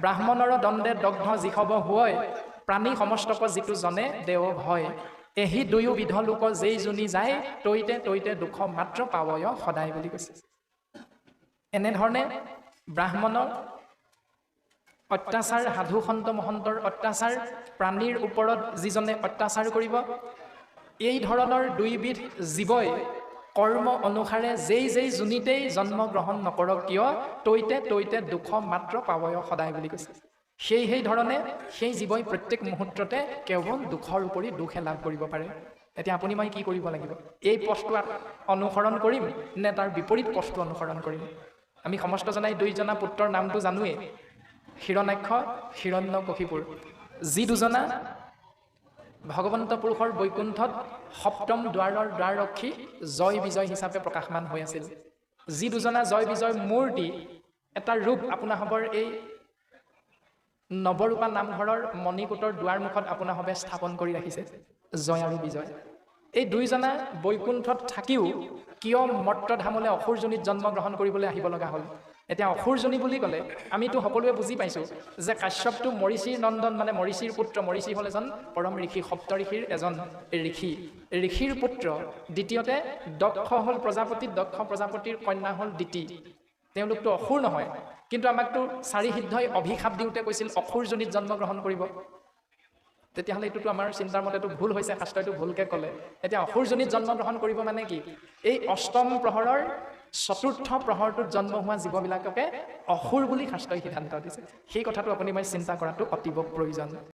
ব্ৰাহ্মণৰ দণ্ডে দগ্ধ যিসব হয় প্ৰাণী সমস্তক যিটো জনে দেৱ ভয় এহি দুয়োবিধ লোক যেই জুনি যায় তৈতে তৈতে দুখ মাত্ৰ পাৱয় সদায় বুলি কৈছে এনেধৰণে ব্ৰাহ্মণৰ অত্যাচাৰ সাধু সন্ত মহন্তৰ অত্যাচাৰ প্ৰাণীৰ ওপৰত যিজনে অত্যাচাৰ কৰিব এই ধৰণৰ দুইবিধ জীৱই কৰ্ম অনুসাৰে যেই জুনিতেই জন্ম গ্ৰহণ নকৰক কিয় তৈতে তৈতে দুখ মাত্ৰ পাৱয় সদায় বুলি কৈছে সেই ধৰণে সেই জীৱই প্ৰত্যেক মুহূৰ্ততে কেৱল দুখৰ উপৰি দুখে লাভ কৰিব পাৰে এতিয়া আপুনি মই কি কৰিব লাগিব এই পথটো অনুসৰণ কৰিম নে তাৰ বিপৰীত পথটো অনুসৰণ কৰিম আমি সমস্ত জনাই দুইজনা পুত্ৰৰ নামটো জানোৱেই হিৰণ্যাক্ষ হিৰণ্যকশিপুৰ যি দুজনা ভগৱন্ত পুৰুষৰ বৈকুণ্ঠত সপ্তম দ্বাৰৰ দ্বাৰৰক্ষী জয় বিজয় হিচাপে প্ৰকাশমান হৈ আছিল যি দুজনা জয় বিজয় মূৰ্তি এটা ৰূপ আপোনাসৱৰ এই নৱৰূপা নামঘৰৰ মণিকূটৰ দুৱাৰমুখত আপোনাসৱে স্থাপন কৰি ৰাখিছে জয় আৰু বিজয় এই দুইজনা বৈকুণ্ঠত থাকিও কিয় মৰ্তধামলৈ অসুৰজনীত জন্ম গ্ৰহণ কৰিবলৈ আহিব লগা হ'ল এতিয়া অসুৰজনী বুলি ক'লে আমিতো সকলোৱে বুজি পাইছোঁ যে কাশ্যপটো মৰিষীৰ নন্দন মানে মৰিষীৰ পুত্ৰ মৰিষী হ'ল এজন পৰম ঋষি সপ্ত ঋষিৰ এজন ঋষিৰ পুত্ৰ দ্বিতীয়তে দক্ষ হ'ল প্ৰজাপতি দক্ষ প্ৰজাপতিৰ কন্যা হ'ল দিতি তেওঁলোকতো অসুৰ নহয় কিন্তু আমাকতো চাৰি সিদ্ধই অভিশাপ দিওঁতে কৈছিল অসুৰজনীত জন্ম গ্ৰহণ কৰিব তেতিয়াহ'লে এইটোতো আমাৰ চিন্তাৰ মতেতো ভুল হৈছে শাস্ত্ৰইটো ভুলকৈ ক'লে এতিয়া অসুৰজনীত জন্ম গ্ৰহণ কৰিব মানে কি এই অষ্টম প্ৰহৰৰ চতুৰ্থ প্ৰহৰটোত জন্ম হোৱা জীৱবিলাককে অসুৰ বুলি শাস্ত্ৰই সিদ্ধান্ত দিছে সেই কথাটো আপুনি মই চিন্তা কৰাটো অতীৱ প্ৰয়োজন